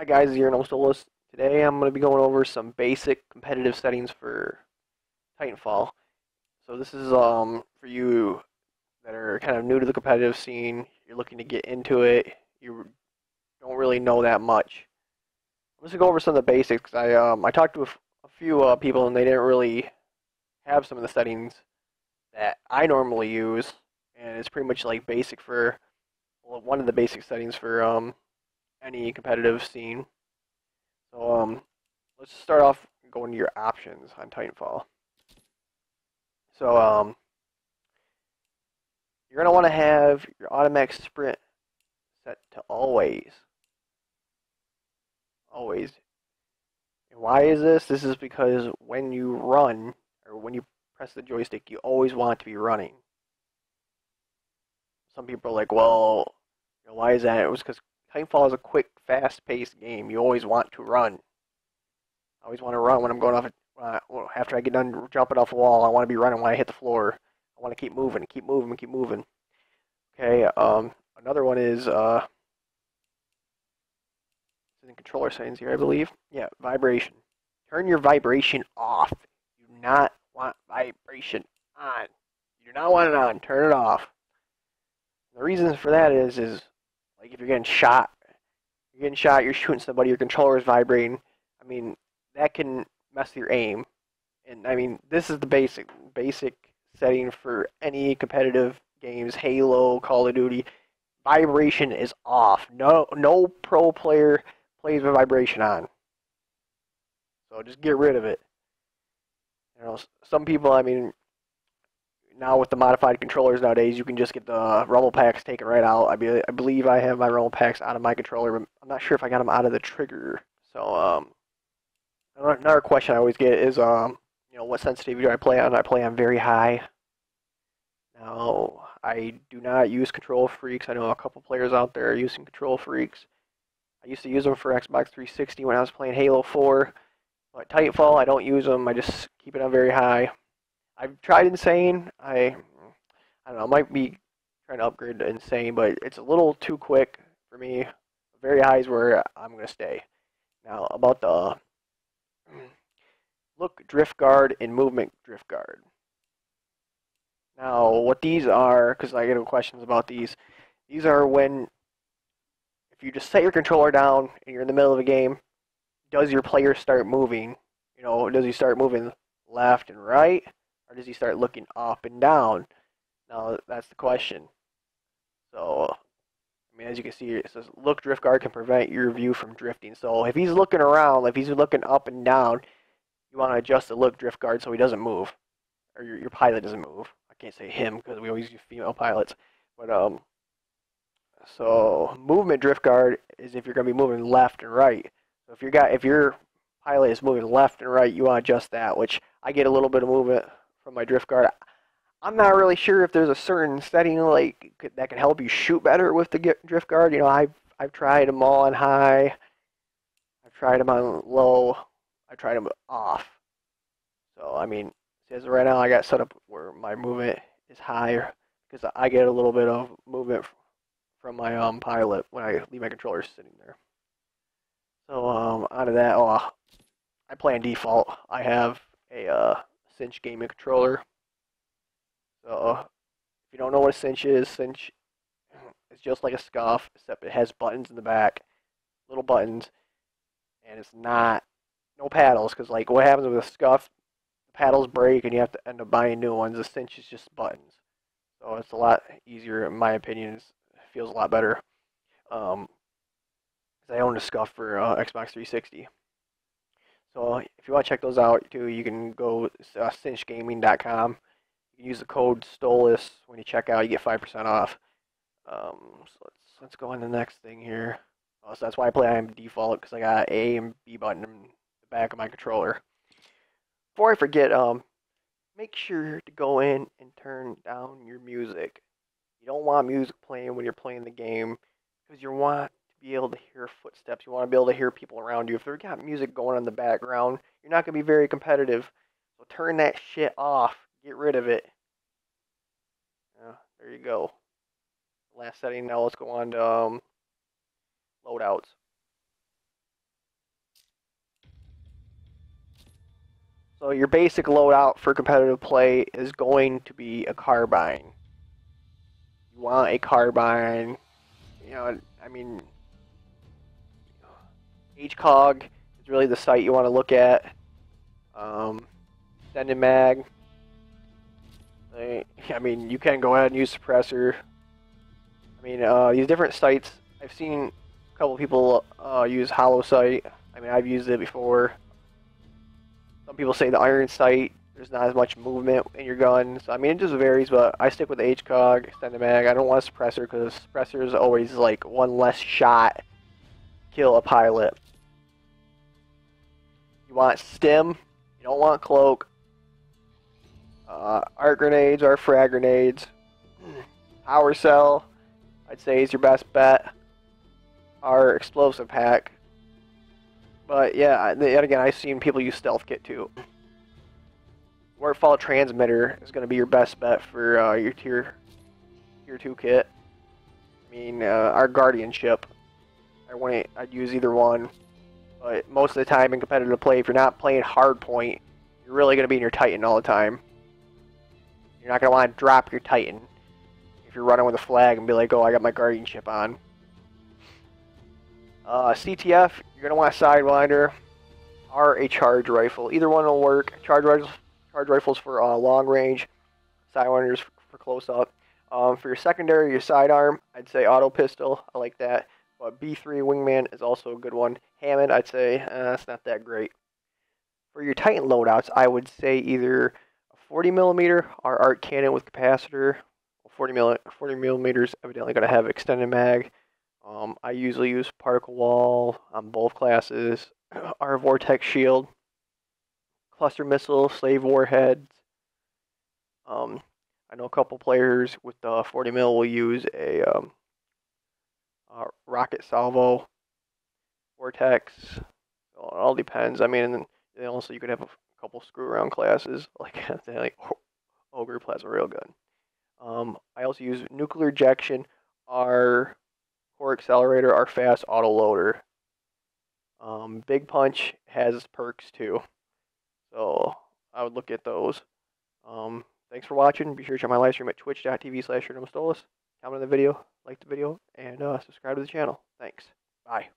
Hi guys, Zero Solus. Today I'm going to be going over some basic competitive settings for Titanfall. So this is for you that are kind of new to the competitive scene. You're looking to get into it. You don't really know that much. I'm just gonna go over some of the basics. I talked to a few people and they didn't really have some of the settings that I normally use, and it's pretty much like basic for one of the basic settings for any competitive scene. So let's start off going to your options on Titanfall. So you're gonna want to have your automatic sprint set to always, always. And why is this? This is because when you run or when you press the joystick, you always want to be running. Some people are like, well, why is that? It was because Titanfall is a quick, fast-paced game. You always want to run. I always want to run when I'm going off. After I get done jumping off a wall, I want to be running when I hit the floor. I want to keep moving, keep moving, keep moving. Okay. Another one is in controller settings here, I believe. Yeah, vibration. Turn your vibration off. You do not want vibration on. You do not want it on. Turn it off. The reason for that is like if you're getting shot, you're shooting somebody, your controller is vibrating. I mean, that can mess your aim. And I mean, this is the basic setting for any competitive games, Halo, Call of Duty. Vibration is off. No pro player plays with vibration on. So just get rid of it. You know, some people, I mean, now with the modified controllers nowadays, you can just get the rumble packs taken right out. I believe I have my rumble packs out of my controller, but I'm not sure if I got them out of the trigger. So another question I always get is what sensitivity do I play on? I play on very high. Now I do not use control freaks. I know a couple players out there using control freaks. I used to use them for Xbox 360 when I was playing Halo 4. But Titanfall, I don't use them. I just keep it on very high. I've tried Insane. I don't know. I might be trying to upgrade to Insane, but it's a little too quick for me. Very high is where I'm going to stay. Now, about the look drift guard and movement drift guard. Now, what these are, because I get questions about these are when if you just set your controller down and you're in the middle of a game, does your player start moving? Does he start moving left and right, or does he start looking up and down? Now, that's the question. So, I mean, as you can see, it says look drift guard can prevent your view from drifting. So, if he's looking around, if he's looking up and down, you want to adjust the look drift guard so he doesn't move, or your pilot doesn't move. I can't say him because we always use female pilots, but so movement drift guard is if you're going to be moving left and right. So if your pilot is moving left and right, you want to adjust that, which I get a little bit of movement from my drift guard. I'm not really sure if there's a certain setting that can help you shoot better with the drift guard. I've tried them all on high. I've tried them on low. I've tried them off. So I mean, as of right now, I got set up where my movement is higher because I get a little bit of movement from my pilot when I leave my controller sitting there. So out of that, I play on default. I have a cinch gaming controller. So if you don't know what a cinch is, cinch is just like a scuff, except it has buttons in the back, little buttons, and it's not no paddles. Because like what happens with a scuff, the paddles break and you have to end up buying new ones. A cinch is just buttons, so it's a lot easier in my opinion. It feels a lot better. Um, 'Cause I own a scuff for Xbox 360. So if you want to check those out too, you can go cinchgaming.com. You can use the code STOLUS when you check out. You get 5% off. So let's go on to the next thing here. So that's why I play on default because I got A and B button in the back of my controller. Before I forget, make sure to go in and turn down your music. You don't want music playing when you're playing the game because you want to be able to hear footsteps. You want to be able to hear people around you. If they've got music going on in the background, you're not going to be very competitive. So turn that shit off. Get rid of it. There you go. Last setting. Now let's go on to loadouts. So your basic loadout for competitive play is going to be a carbine. You want a carbine, you know, I mean, HCOG is really the site you want to look at. Extended mag. I mean, you can go ahead and use suppressor. I mean, these different sites, I've seen a couple people use hollow sight. I mean, I've used it before. Some people say the iron sight, there's not as much movement in your gun. So, I mean, it just varies, but I stick with the HCOG, extended mag. I don't want a suppressor because suppressor is always like one less shot kill a pilot. You want stim, you don't want cloak. Art grenades are frag grenades. Power cell, I'd say is your best bet. Our explosive pack. But yeah, and again, I've seen people use stealth kit too. Waterfall transmitter is going to be your best bet for your tier 2 kit. I mean, our guardianship. I'd use either one. But most of the time in competitive play, if you're not playing hardpoint, you're really going to be in your Titan all the time. You're not going to want to drop your Titan if you're running with a flag and be like, oh, I got my guardianship on. CTF, you're going to want a Sidewinder or a charge rifle. Either one will work. Charge rifles for long range, Sidewinders for close up. For your secondary, your sidearm, I'd say auto pistol. I like that. But B3 Wingman is also a good one. Hammond, I'd say it's not that great. For your Titan loadouts, I would say either a 40mm or art cannon with capacitor. 40 millimeters evidently going to have extended mag. I usually use particle wall on both classes. Our vortex shield, cluster missile, slave warheads. I know a couple players with the 40mm will use a rocket salvo, vortex. So it all depends. I mean, and also you could have a couple screw around classes like ogre plasma railgun. I also use nuclear ejection, our core accelerator, our fast auto loader. Big punch has perks too, so I would look at those. Thanks for watching. Be sure to check my live stream at twitch.tv/Comment on the video, like the video, and subscribe to the channel. Thanks. Bye.